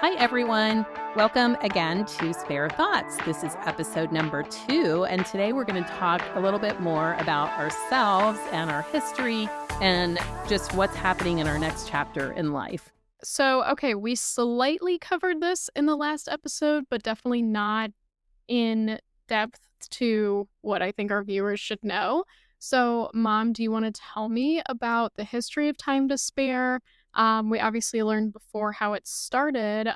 Hi, everyone. Welcome again to Spare Thoughts. This is episode number 2, and today we're going to talk a little bit more about ourselves and our history and just what's happening in our next chapter in life. So, we slightly covered this in the last episode, but definitely not in depth to what I think our viewers should know. So, Mom, do you want to tell me about the history of time to spare? We obviously learned before how it started,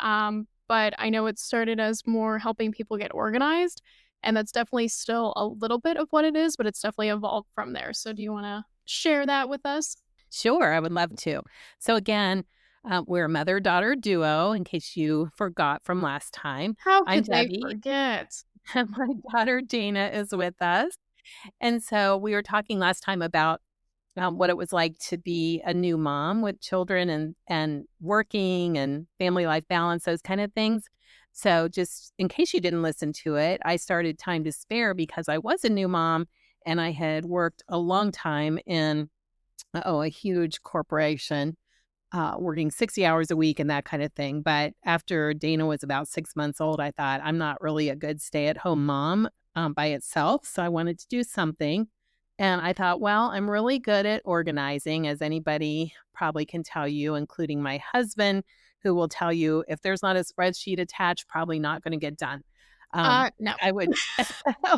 but I know it started as more helping people get organized, and that's definitely still a little bit of what it is, but it's definitely evolved from there. So, do you want to share that with us? Sure, I would love to. So, again, we're a mother-daughter duo, in case you forgot from last time. How I'm could they Debbie, forget? and my daughter Dana is with us. And so we were talking last time about what it was like to be a new mom with children and working and family life balance, those kind of things. So just in case you didn't listen to it, I started Time to Spare because I was a new mom and I had worked a long time in a huge corporation, working 60 hours a week and that kind of thing. But after Dana was about 6 months old, I thought I'm not really a good stay-at-home mom by itself. So I wanted to do something. And I thought, well, I'm really good at organizing, as anybody probably can tell you, including my husband, who will tell you if there's not a spreadsheet attached, probably not going to get done. No. I would,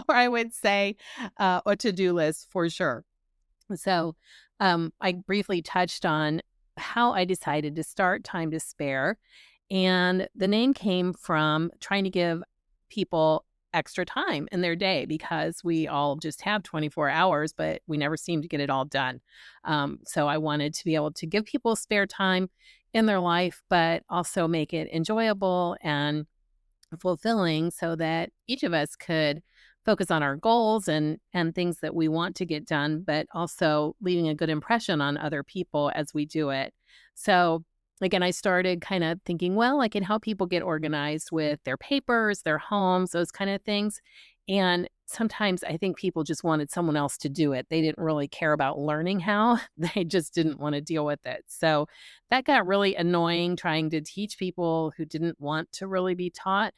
or I would say a to-do list for sure. So I briefly touched on how I decided to start Time to Spare. And the name came from trying to give people extra time in their day because we all just have 24 hours, but we never seem to get it all done. So I wanted to be able to give people spare time in their life, but also make it enjoyable and fulfilling so that each of us could focus on our goals and things that we want to get done, but also leaving a good impression on other people as we do it. So again, I started kind of thinking, well, I can help people get organized with their papers, their homes, those kind of things. And sometimes I think people just wanted someone else to do it. They didn't really care about learning how. They just didn't want to deal with it. So that got really annoying trying to teach people who didn't want to really be taught.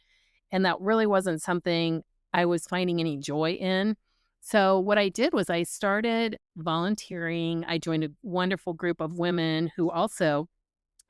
And that really wasn't something I was finding any joy in. So what I did was I started volunteering. I joined a wonderful group of women who also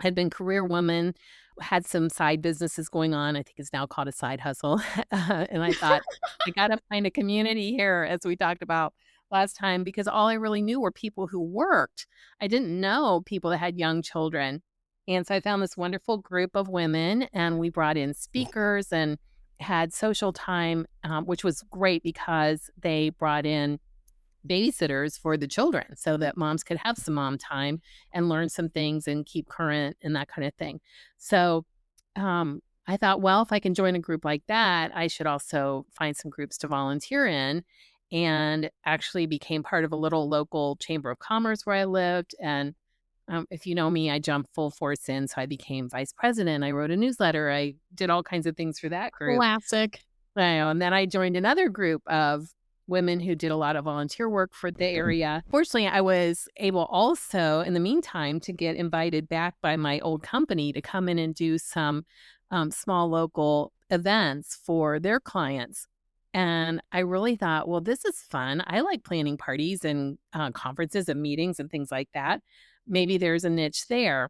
had been career women, had some side businesses going on. I think it's now called a side hustle. And I thought, I got to find a community here, as we talked about last time, because all I really knew were people who worked. I didn't know people that had young children. And so I found this wonderful group of women, and we brought in speakers and had social time, which was great because they brought in babysitters for the children so that moms could have some mom time and learn some things and keep current and that kind of thing. So I thought, well, if I can join a group like that, I should also find some groups to volunteer in, and actually became part of a little local chamber of commerce where I lived. And if you know me, I jumped full force in. So I became vice president. I wrote a newsletter. I did all kinds of things for that group. Classic. I know, and then I joined another group of women who did a lot of volunteer work for the area. Fortunately, I was able also, in the meantime, to get invited back by my old company to come in and do some small local events for their clients. And I really thought, well, this is fun. I like planning parties and conferences and meetings and things like that. Maybe there's a niche there.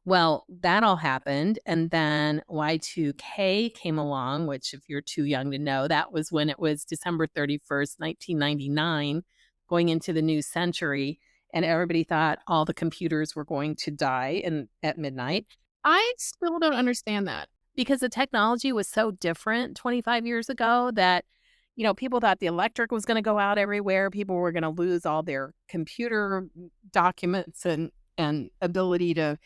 Well, that all happened, and then Y2K came along, which if you're too young to know, that was when it was December 31st, 1999, going into the new century, and everybody thought all the computers were going to die at midnight I still don't understand that. because the technology was so different 25 years ago that, people thought the electric was gonna go out everywhere, people were gonna lose all their computer documents and ability to,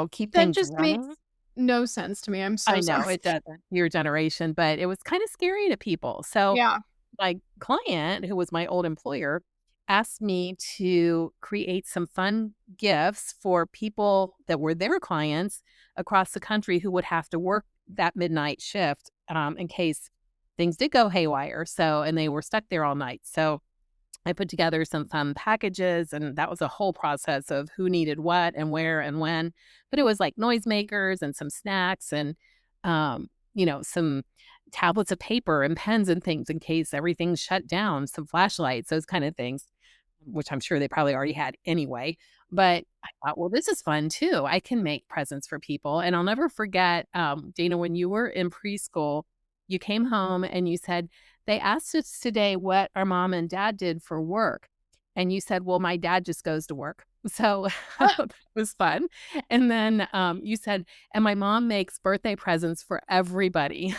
keep That things just makes running. no sense to me. I'm so I know sorry. it doesn't, your generation, but it was kinda scary to people. So, Yeah. my client, who was my old employer, asked me to create some fun gifts for people that were their clients across the country who would have to work that midnight shift, in case things did go haywire, and they were stuck there all night. So I put together some fun packages, and that was a whole process of who needed what and where and when. But it was like noisemakers and some snacks and, some tablets of paper and pens and things in case everything's shut down, some flashlights, those kind of things, which I'm sure they probably already had anyway. But I thought, well, this is fun too. I can make presents for people. And I'll never forget, Dana, when you were in preschool, you came home and you said, they asked us today what our mom and dad did for work. And you said, well, my dad just goes to work. So it was fun. And then you said, and my mom makes birthday presents for everybody.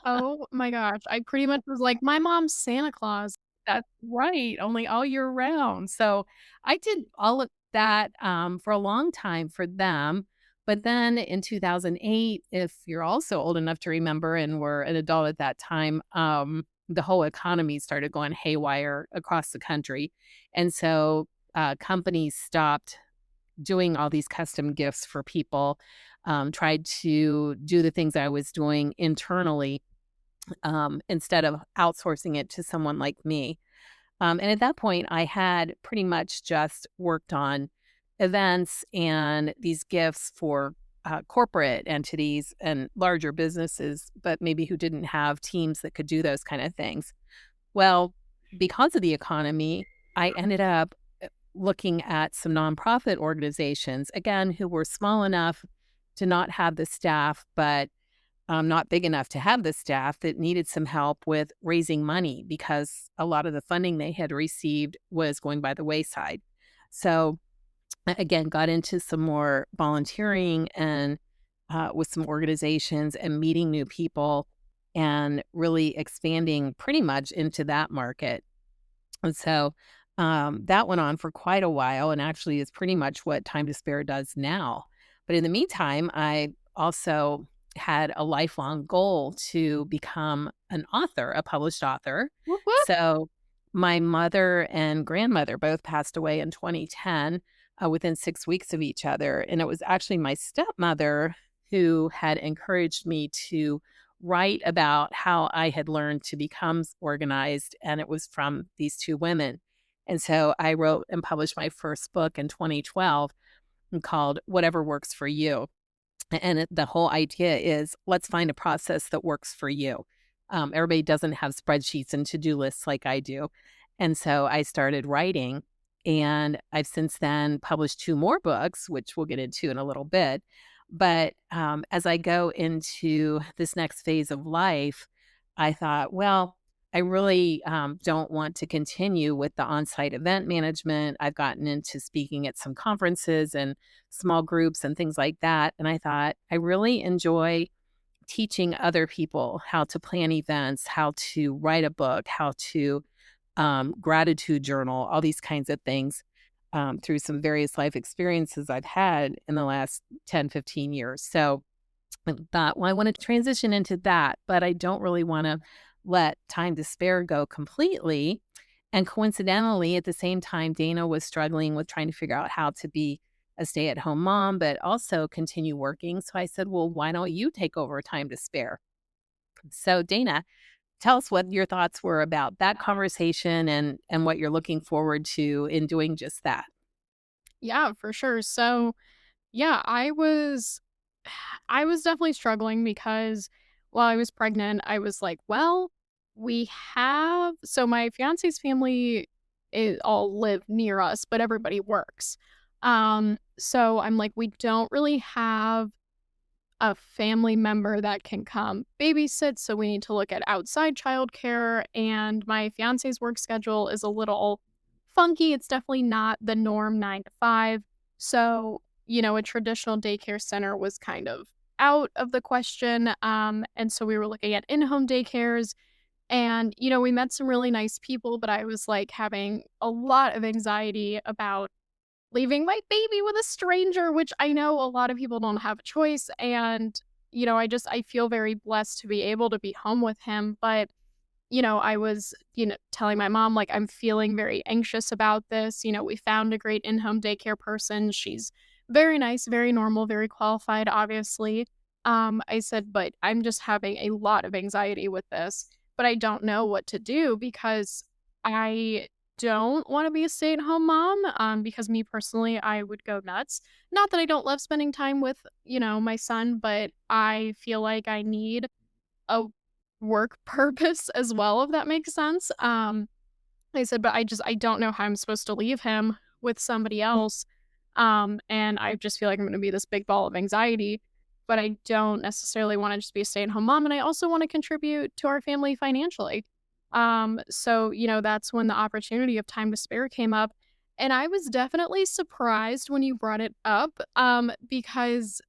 Oh my gosh, I pretty much was like, "My mom's Santa Claus." That's right, only all year round. So, I did all of that, for a long time for them, but then in 2008, if you're also old enough to remember and were an adult at that time, the whole economy started going haywire across the country, and so, companies stopped doing all these custom gifts for people, tried to do the things I was doing internally, instead of outsourcing it to someone like me. And at that point, I had pretty much just worked on events and these gifts for corporate entities and larger businesses, but maybe who didn't have teams that could do those kind of things. Well, because of the economy, I ended up looking at some nonprofit organizations, again, who were small enough to not have the staff, but not big enough to have the staff that needed some help with raising money because a lot of the funding they had received was going by the wayside. So, again, got into some more volunteering and with some organizations and meeting new people and really expanding pretty much into that market. And so that went on for quite a while and actually is pretty much what Time to Spare does now. But in the meantime, I also had a lifelong goal to become an author, a published author. Whoop, whoop. So my mother and grandmother both passed away in 2010 within 6 weeks of each other. And it was actually my stepmother who had encouraged me to write about how I had learned to become organized. And it was from these two women. And so I wrote and published my first book in 2012 called Whatever Works for You. And the whole idea is let's find a process that works for you. Everybody doesn't have spreadsheets and to do lists like I do. And so I started writing, and I've since then published two more books, which we'll get into in a little bit. But as I go into this next phase of life, I thought, well, I really don't want to continue with the on site event management. I've gotten into speaking at some conferences and small groups and things like that. And I thought, I really enjoy teaching other people how to plan events, how to write a book, how to gratitude journal, all these kinds of things through some various life experiences I've had in the last 10, 15 years. So I thought, well, I want to transition into that, but I don't really want to let Time to Spare go completely. And coincidentally, at the same time, Dana was struggling with trying to figure out how to be a stay at home mom, but also continue working. So I said, well, why don't you take over Time to Spare? So, Dana, tell us what your thoughts were about that conversation and what you're looking forward to in doing just that. Yeah, for sure. So, yeah, I was definitely struggling because while I was pregnant, I was like, well, we have so my fiance's family all live near us, but everybody works. So I'm like, we don't really have a family member that can come babysit, so we need to look at outside childcare, and my fiance's work schedule is a little funky. It's definitely not the norm 9 to 5. So, a traditional daycare center was kind of out of the question. And so we were looking at in-home daycares and, we met some really nice people, but I was like having a lot of anxiety about leaving my baby with a stranger, which I know a lot of people don't have a choice. And, I feel very blessed to be able to be home with him. But, I was, telling my mom, like, I'm feeling very anxious about this. We found a great in home daycare person. She's very nice, very normal, very qualified, obviously. I said, but I'm just having a lot of anxiety with this, but I don't know what to do because I don't want to be a stay-at-home mom, because me personally, I would go nuts. Not that I don't love spending time with, my son, but I feel like I need a work purpose as well, if that makes sense. I said, but I don't know how I'm supposed to leave him with somebody else. And I just feel like I'm gonna be this big ball of anxiety, but I don't necessarily want to just be a stay-at-home mom. And I also want to contribute to our family financially. So, that's when the opportunity of time to spare came up. And I was definitely surprised when you brought it up, because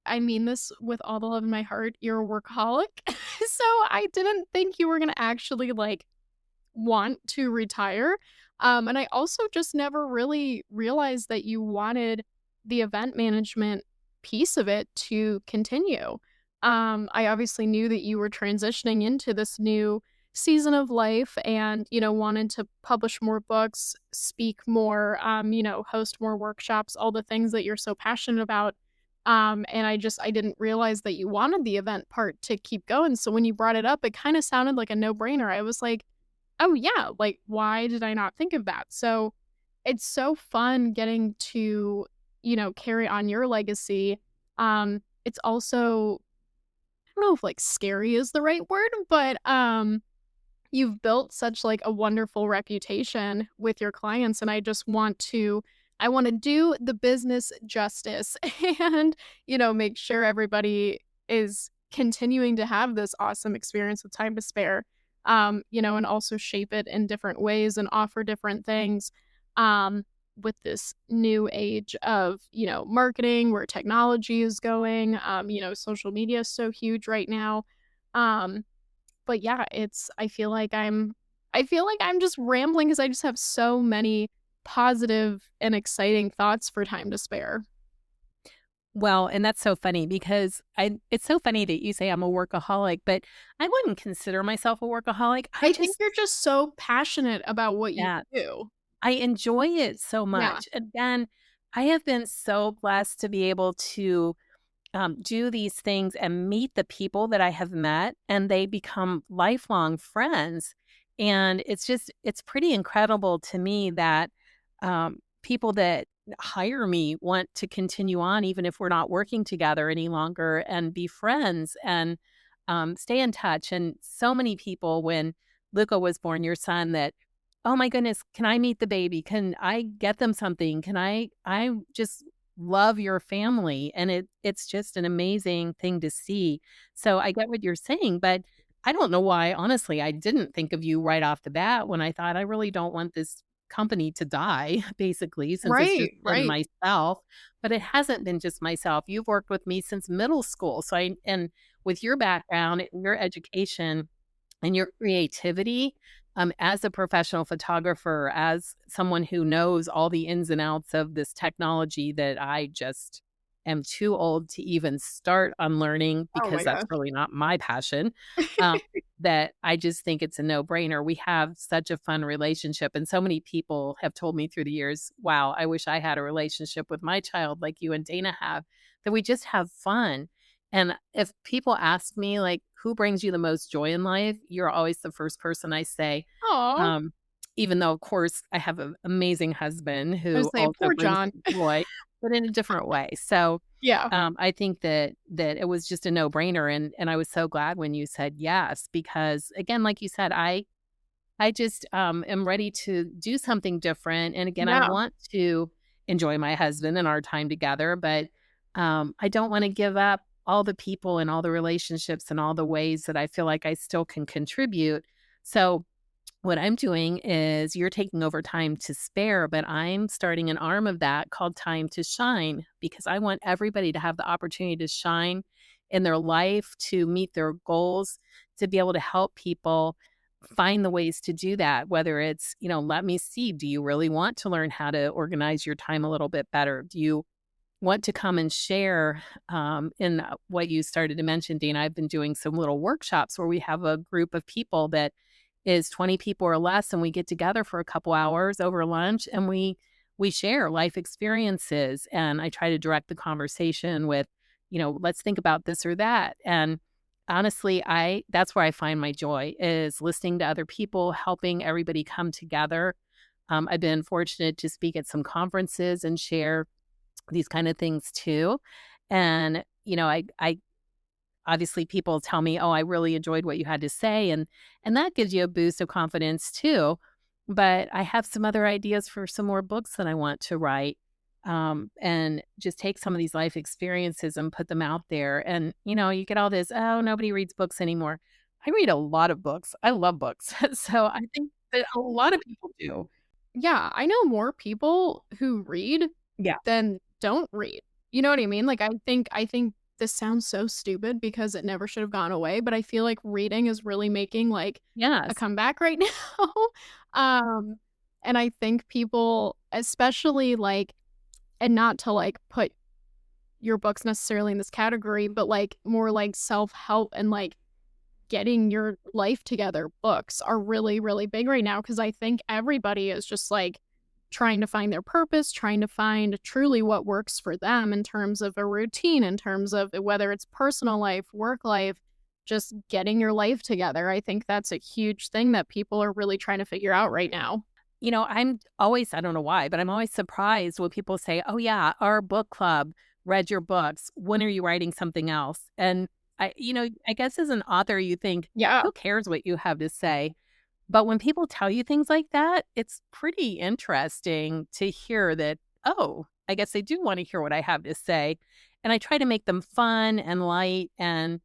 I mean this with all the love in my heart, you're a workaholic. So I didn't think you were gonna actually like want to retire. And I also just never really realized that you wanted the event management piece of it to continue. I obviously knew that you were transitioning into this new season of life and, wanted to publish more books, speak more, host more workshops, all the things that you're so passionate about. And I didn't realize that you wanted the event part to keep going. So when you brought it up, it kind of sounded like a no brainer. I was like, oh, yeah, like, why did I not think of that? So, it's so fun getting to, carry on your legacy. It's also I don't know if, like, scary is the right word, but, you've built such, like, a wonderful reputation with your clients, and I wanna do the business justice and, make sure everybody is continuing to have this awesome experience with time to spare, and also shape it in different ways and offer different things, um, with this new age of, marketing, where technology is going, social media is so huge right now, um but yeah, I feel like I'm just rambling because I just have so many positive and exciting thoughts for time to spare. Well, and that's so funny because it's so funny that you say I'm a workaholic, but I wouldn't consider myself a workaholic. I I think just you're just so passionate about what you yeah, do. I enjoy it so Yeah. much. Again, I have been so blessed to be able to do these things and meet the people that I have met, and they become lifelong friends. And it's pretty incredible to me that people that hire me want to continue on, even if we're not working together any longer, and be friends and stay in touch. And so many people, when Luca was born, your son, that, oh my goodness, can I meet the baby? Can I get them something? I just love your family, and it's just an amazing thing to see. So I get what you're saying, but I don't know why, honestly, I didn't think of you right off the bat when I thought I really don't want this company to die, basically, since it's just Right, been right. myself, but it hasn't been just myself. You've worked with me since middle school. So and with your background, your education, and your creativity, as a professional photographer, as someone who knows all the ins and outs of this technology that I just am too old to even start unlearning Oh my because that's gosh. really not my passion, um, that I just think it's a no-brainer. We have such a fun relationship, and so many people have told me through the years, "Wow, I wish I had a relationship with my child like you and Dana have," that we just have fun. And if people ask me, like, "Who brings you the most joy in life?" You're always the first person I say, Aw. um, even though, of course, I have an amazing husband I was who say, also poor brings John. joy, but in a different way. So, Yeah. I think that it was just a no-brainer, and I was so glad when you said yes, because, again, like you said, I just, am ready to do something different, and again, I Yeah. want to enjoy my husband and our time together, but, I don't wanna give up all the people and all the relationships and all the ways that I feel like I still can contribute. So, what I'm doing is you're taking over time to spare, but I'm starting an arm of that called Time to Shine, because I want everybody to have the opportunity to shine in their life, to meet their goals, to be able to help people find the ways to do that. Whether it's, let me see, do you really want to learn how to organize your time a little bit better? Do you want to come and share in what you started to mention, Dean? I've been doing some little workshops where we have a group of people that is 20 people or less, and we get together for a couple hours over lunch, and we share life experiences, and I try to direct the conversation with, let's think about this or that. And honestly, that's where I find my joy, is listening to other people, helping everybody come together. I've been fortunate to speak at some conferences and share these kind of things too. And, I obviously people tell me, "Oh, I really enjoyed what you had to say," and that gives you a boost of confidence too. But I have some other ideas for some more books that I want to write, and just take some of these life experiences and put them out there. And you get all this, "Oh, nobody reads books anymore." I read a lot of books. I love books, so I think that a lot of people do. Yeah, I know more people who read Yeah. than don't read. You know what I mean? Like, I think this sounds so stupid because it never should have gone away, but I feel like reading is really making, like, a Yes. comeback right now. Um, and I think people, especially, like, and not to, like, put your books necessarily in this category, but, like, more like self-help and, like, getting your life together books are really, really big right now because I think everybody is just like trying to find their purpose, trying to find truly what works for them in terms of a routine, in terms of whether it's personal life, work life, just getting your life together. I think that's a huge thing that people are really trying to figure out right now. I'm always, I don't know why, but I'm always surprised when people say, "Oh, yeah, our book club read your books. When are you writing something else?" And I guess as an author, you think, Yeah. who cares what you have to say? But when people tell you things like that, it's pretty interesting to hear that, oh, I guess they do want to hear what I have to say. And I try to make them fun and light and,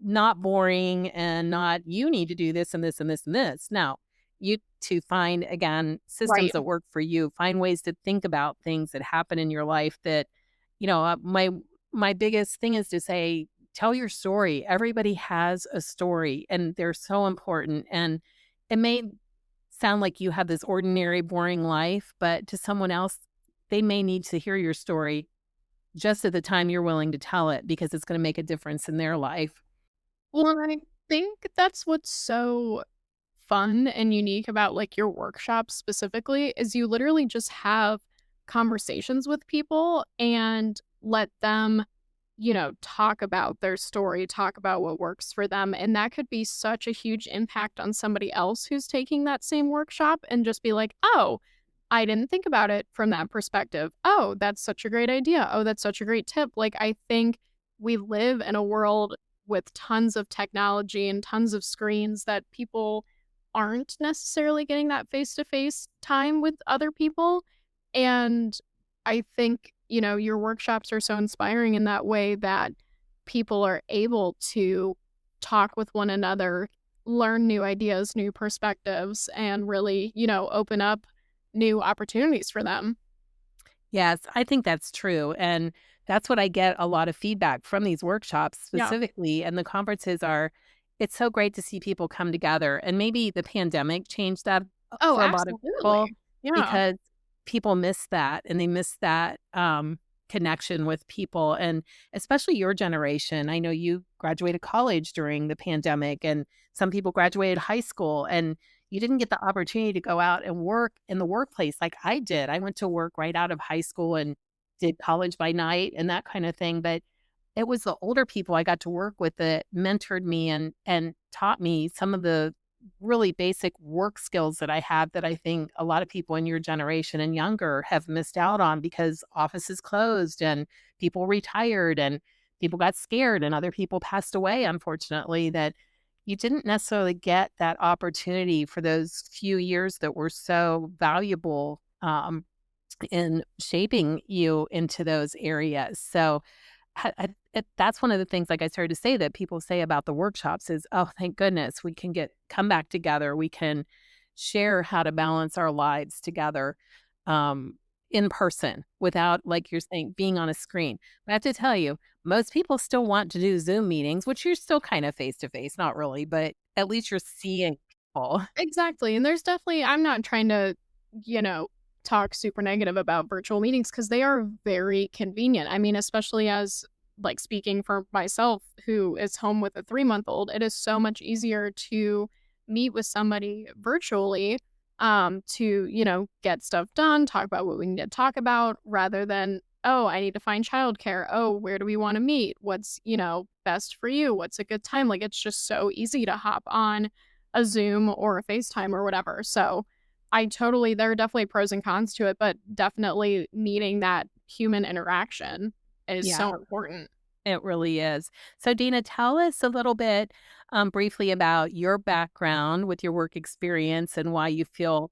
not boring and not, you need to do this and this and this and this. Now, you to find, again, systems Right. that work for you, find ways to think about things that happen in your life that, my biggest thing is to say, tell your story. Everybody has a story and they're so important. And it may sound like you have this ordinary, boring life, but to someone else, they may need to hear your story just at the time you're willing to tell it because it's going to make a difference in their life. Well, and I think that's what's so fun and unique about, like, your workshops specifically is you literally just have conversations with people and let them, talk about their story, talk about what works for them, and that could be such a huge impact on somebody else who's taking that same workshop and just be like, "Oh, I didn't think about it from that perspective. Oh, that's such a great idea. Oh, that's such a great tip." Like, I think we live in a world with tons of technology and tons of screens that people aren't necessarily getting that face-to-face time with other people, and I think, your workshops are so inspiring in that way that people are able to talk with one another, learn new ideas, new perspectives, and really, open up new opportunities for them. Yes, I think that's true. And that's what I get a lot of feedback from these workshops Yeah. specifically. And the conferences are, it's so great to see people come together. And maybe the pandemic changed that Oh, for a lot of people absolutely. Yeah. because people miss that and they miss that connection with people. And especially your generation. I know you graduated college during the pandemic, and some people graduated high school. And you didn't get the opportunity to go out and work in the workplace like I did. I went to work right out of high school and did college by night and that kind of thing, but it was the older people I got to work with that mentored me and taught me some of the really basic work skills that I have that I think a lot of people in your generation and younger have missed out on because offices closed and people retired and people got scared and other people passed away, unfortunately, that you didn't necessarily get that opportunity for those few years that were so valuable in shaping you into those areas. So that's one of the things, like I started to say, that people say about the workshops is, oh, thank goodness we can come back together. We can share how to balance our lives together um, in person without, like you're saying, being on a screen. But I have to tell you, most people still want to do Zoom meetings, which you're still kind of face to face, not really, but at least you're seeing people. Exactly, and there's definitely I'm not trying to, you know, talk super negative about virtual meetings because they are very convenient. I mean, especially as like speaking for myself who is home with a 3-month-old, it is so much easier to meet with somebody virtually, to, get stuff done, talk about what we need to talk about rather than, "Oh, I need to find childcare. Oh, where do we wanna meet? What's, best for you? What's a good time?" Like, it's just so easy to hop on a Zoom or a FaceTime or whatever. So, there are definitely pros and cons to it, but definitely needing that human interaction is Yeah, so important. it really is. So, Dina, tell us a little bit briefly about your background with your work experience and why you feel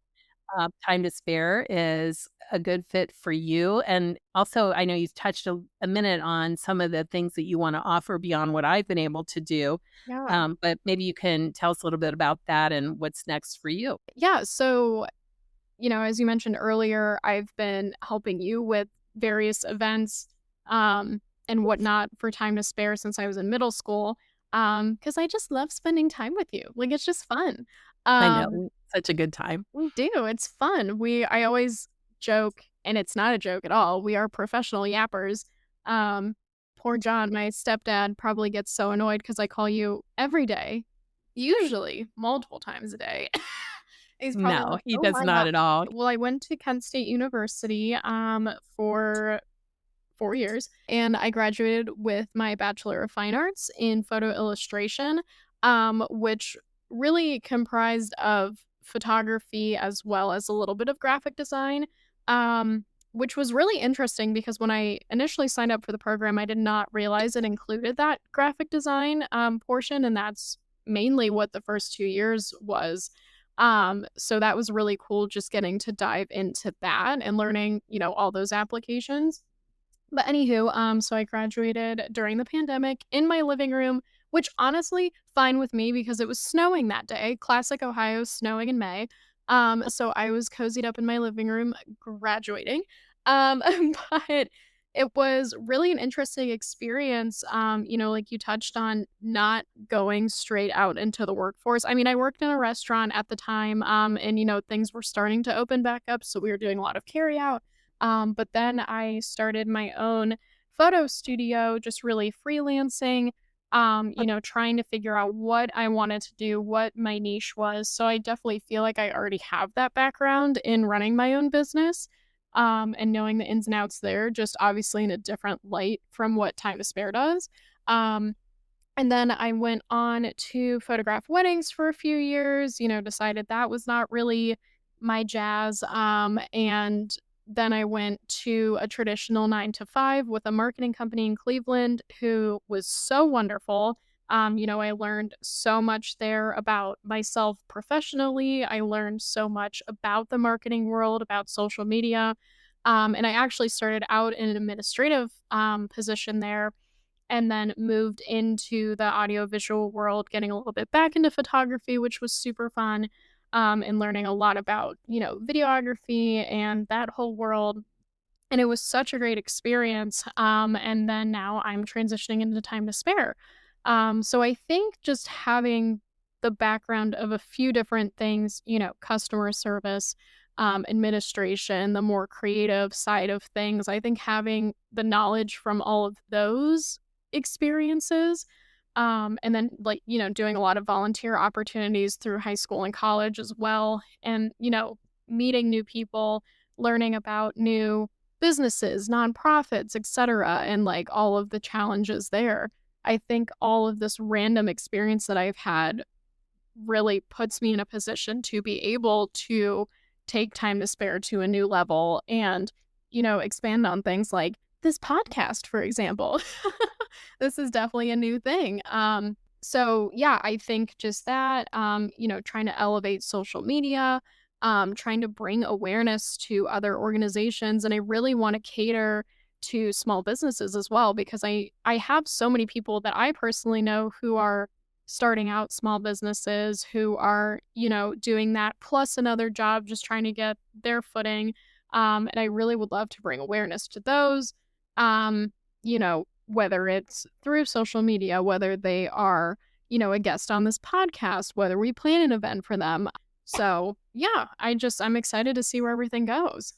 time to spare is a good fit for you. And also, I know you've touched a minute on some of the things that you want to offer beyond what I've been able to do. Yeah. But maybe you can tell us a little bit about that and what's next for you. Yeah, so, as you mentioned earlier, I've been helping you with various events, and whatnot for time to spare since I was in middle school, because I just love spending time with you. Like, it's just fun. I Um, know, such a good time. we do, it's fun. I always joke, and it's not a joke at all, we are professional yappers. Um, Poor John, my stepdad, probably gets so annoyed because I call you every day, usually multiple times a day. He's probably No, like, he "Oh does my god." not at all. Well, I went to Kent State University, for 4 years, and I graduated with my Bachelor of Fine Arts in photo illustration, which really comprised of photography as well as a little bit of graphic design, which was really interesting because when I initially signed up for the program, I did not realize it included that graphic design, portion, and that's mainly what the first 2 years was. So that was really cool just getting to dive into that and learning, all those applications. But anywho, so I graduated during the pandemic in my living room, which honestly, fine with me because it was snowing that day. Classic Ohio, snowing in May. So I was cozied up in my living room graduating. Um, but it was really an interesting experience. Like you touched on not going straight out into the workforce. I mean, I worked in a restaurant at the time, and things were starting to open back up. So we were doing a lot of carry out, but then I started my own photo studio, just really freelancing, trying to figure out what I wanted to do, what my niche was. So I definitely feel like I already have that background in running my own business, and knowing the ins and outs there, just obviously in a different light from what Time to Spare does. Um, and then I went on to photograph weddings for a few years, decided that was not really my jazz. And then I went to a traditional 9 to 5 with a marketing company in Cleveland who was so wonderful. I learned so much there about myself professionally. I learned so much about the marketing world, about social media. And I actually started out in an administrative position there and then moved into the audiovisual world, getting a little bit back into photography, which was super fun, and learning a lot about, videography and that whole world. And it was such a great experience. And then now I'm transitioning into Time to Spare. So I think just having the background of a few different things, customer service, administration, the more creative side of things, I think having the knowledge from all of those experiences, and then like, doing a lot of volunteer opportunities through high school and college as well. And, meeting new people, learning about new businesses, nonprofits, etc., and like all of the challenges there. I think all of this random experience that I've had really puts me in a position to be able to take Time to Spare to a new level and, expand on things like this podcast, for example. This is definitely a new thing. So yeah, I think just that, trying to elevate social media, trying to bring awareness to other organizations. And I really want to cater to small businesses as well because I have so many people that I personally know who are starting out small businesses who are, doing that plus another job, just trying to get their footing. And I really would love to bring awareness to those. Whether it's through social media, whether they are, a guest on this podcast, whether we plan an event for them. So, yeah, I'm excited to see where everything goes.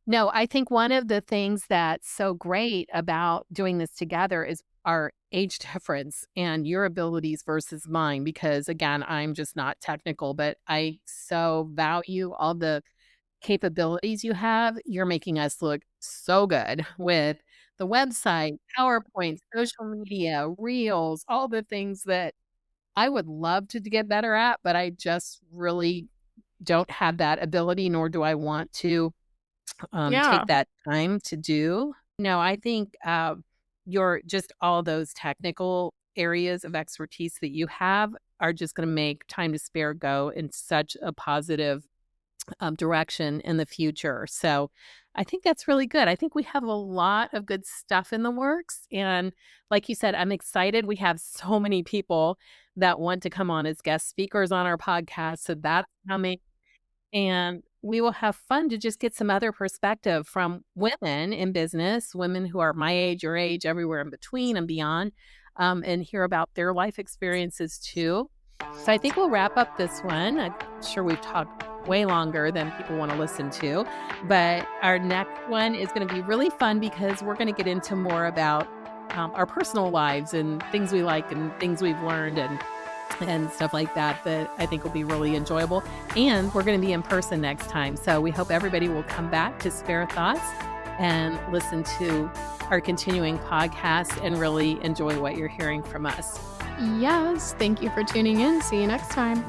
No, I think one of the things that's so great about doing this together is our age difference and your abilities versus mine. Because again, I'm just not technical, but I so value all the capabilities you have. You're making us look so good with the website, PowerPoint, social media, reels, all the things that I would love to get better at, but I just really don't have that ability, nor do I want to Yeah. take that time to do. No, I think your just all those technical areas of expertise that you have are just going to make time to spare go in such a positive direction in the future. So I think that's really good. I think we have a lot of good stuff in the works. And like you said, I'm excited. We have so many people that want to come on as guest speakers on our podcast. So that's coming. And we will have fun to just get some other perspective from women in business, women who are my age, your age, everywhere in between and beyond, and hear about their life experiences too. So I think we'll wrap up this one. I'm sure we've talked way longer than people want to listen to, but our next one is going to be really fun because we're going to get into more about our personal lives and things we like and things we've learned and stuff like that that I think will be really enjoyable. And we're going to be in person next time. So we hope everybody will come back to Spare Thoughts and listen to our continuing podcast and really enjoy what you're hearing from us. Yes. Thank you for tuning in. See you next time.